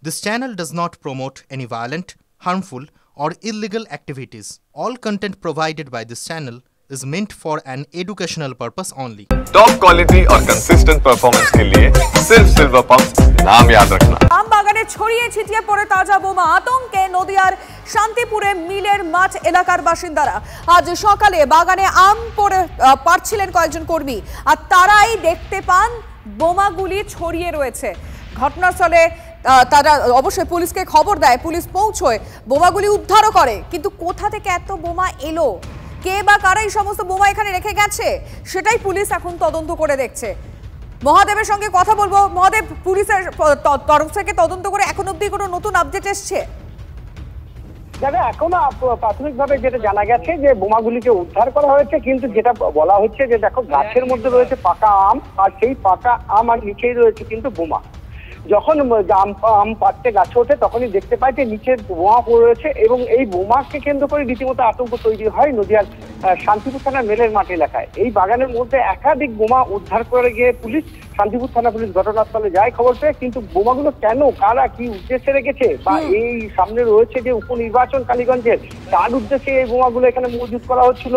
This channel does not promote any violent, harmful, or illegal activities. All content provided by this channel is meant for an educational purpose only. Top quality और consistent performance के लिए सिर्फ silver pump नाम याद रखना। আম বাগানে ছড়িয়ে ছিটিয়ে পড়ে তাজা বোমা, আতঙ্কে নদিয়ার শান্তিপুরে মিলের মাঠ এলাকার বাসিন্দারা। আজ সকালে বাগানে আম পাড়ছিলেন কয়েকজন কর্মী, আর তারাই দেখতে পান বোমাগুলি ছড়িয়ে রয়েছে। ঘটনাস্থলে তারা অবশ্যই পুলিশকে খবর দেয়, পুলিশ পৌঁছয়, বোমাগুলি উদ্ধারও করে। কিন্তু কোথা থেকে এত বোমা এলো, কে বা কারা এই সমস্ত বোমা এখানে রেখে গেছে, সেটাই পুলিশ এখন তদন্ত করে দেখছে। মহাদেবের সঙ্গে কথা বলবো। মহাদেব, পুলিশের তরফ থেকে তদন্ত করে এখন অবধি কোনো নতুন আপডেট এসছে? দাদা, এখনো প্রাথমিকভাবে যেটা জানা গেছে যে বোমাগুলিকে উদ্ধার করা হয়েছে, কিন্তু যেটা বলা হচ্ছে যে দেখো গাছের মধ্যে রয়েছে পাকা আম, আর সেই পাকা আম আর নিচেই রয়েছে কিন্তু বোমা। যখন আম পাড়তে গাছে ওঠে তখনই দেখতে পাই যে নিচে বোমা পড়ে রয়েছে, এবং এই বোমাকে কেন্দ্র করে রীতিমতো আতঙ্ক তৈরি হয় নদিয়ার শান্তিপুর থানার মেলের মাঠ এলাকায়। এই বাগানের মধ্যে একাধিক বোমা উদ্ধার করে গিয়ে পুলিশ, শান্তিপুর থানা পুলিশ ঘটনাস্থলে যায় খবর পেয়ে। কিন্তু বোমাগুলো কেন, কারা, কি উদ্দেশ্যে রেখেছে, বা এই সামনে রয়েছে যে উপনির্বাচন কালীগঞ্জের, তার উদ্দেশ্যে এই বোমাগুলো এখানে মজুত করা হচ্ছিল,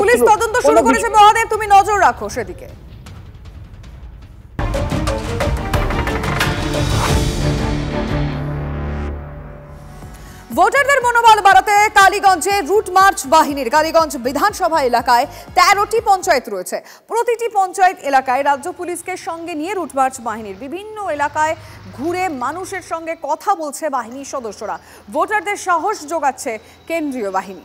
পুলিশ তদন্ত শুরু করেছে। মহাদেব, তুমি নজর রাখো সেদিকে। ভোটারদের মনোবল বাড়াতে কালীগঞ্জে রুট মার্চ বাহিনীর। কালীগঞ্জ বিধানসভা এলাকায় 13টি পঞ্চায়েত রয়েছে। প্রতিটি পঞ্চায়েত এলাকায় রাজ্য পুলিশকে সঙ্গে নিয়ে রুট মার্চ বাহিনীর বিভিন্ন এলাকায় ঘুরে মানুষের সঙ্গে কথা বলছে বাহিনীর সদস্যরা। ভোটারদের সাহস যোগাচ্ছে কেন্দ্রীয় বাহিনী।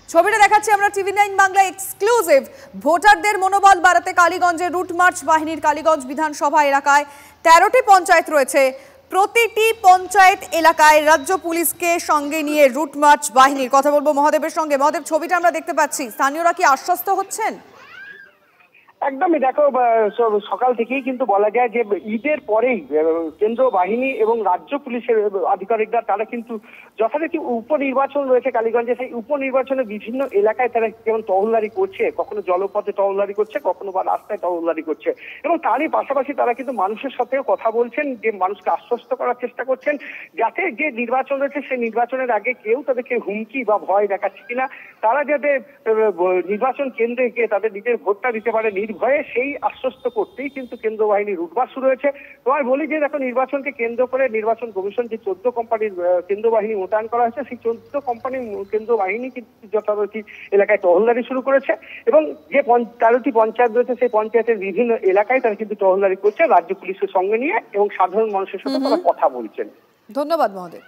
ছবিটা দেখাচ্ছি আমরা TV9 বাংলা এক্সক্লুসিভ। ভোটারদের মনোবল বাড়াতে কালীগঞ্জে রুট মার্চ বাহিনীর। কালীগঞ্জ বিধানসভা এলাকায় 13টি পঞ্চায়েত রয়েছে। প্রতিটি পঞ্চায়েত এলাকায় রাজ্য পুলিশকে সঙ্গে নিয়ে রুট মার্চ বাহিনীর। কথা বলবো মহাদেবের সঙ্গে। মহাদেব, ছবিটা আমরা দেখতে পাচ্ছি, স্থানীয়রা কি আশ্বস্ত হচ্ছেন? একদমই, দেখো সকাল থেকেই কিন্তু বলা যায় যে ঈদের পরেই কেন্দ্র বাহিনী এবং রাজ্য পুলিশের আধিকারিকরা তারা কিন্তু যথারীতি উপনির্বাচন রয়েছে কালীগঞ্জে, সেই উপনির্বাচনে বিভিন্ন এলাকায় তারা যেমন টহলদারি করছে, কখনো জলপথে টহলদারি করছে, কখনো বা রাস্তায় টহলদারি করছে, এবং তারই পাশাপাশি তারা কিন্তু মানুষের সাথেও কথা বলছেন, যে মানুষকে আশ্বস্ত করার চেষ্টা করছেন যাতে যে নির্বাচন রয়েছে সেই নির্বাচনের আগে কেউ তাদেরকে হুমকি বা ভয় দেখাচ্ছে কিনা, তারা যাতে নির্বাচন কেন্দ্রে গিয়ে তাদের নিজের ভোটটা দিতে পারে নির্ভয়ে, সেই আশ্বস্ত করতেই কিন্তু কেন্দ্র বাহিনীর রুটমার্চ শুরু হয়েছে। তোমার বলি যে দেখো, নির্বাচনকে কেন্দ্র করে নির্বাচন কমিশন যে 14 কোম্পানির কেন্দ্র বাহিনী মোতায়েন করা হয়েছে, সেই 14 কোম্পানির কেন্দ্র বাহিনী কিন্তু যথারীতি এলাকায় টহলদারি শুরু করেছে, এবং যে 13টি পঞ্চায়েত রয়েছে সেই পঞ্চায়েতের বিভিন্ন এলাকায় তারা কিন্তু টহলদারি করছে রাজ্য পুলিশের সঙ্গে নিয়ে, এবং সাধারণ মানুষের সাথে তারা কথা বলছেন। ধন্যবাদ মহোদয়।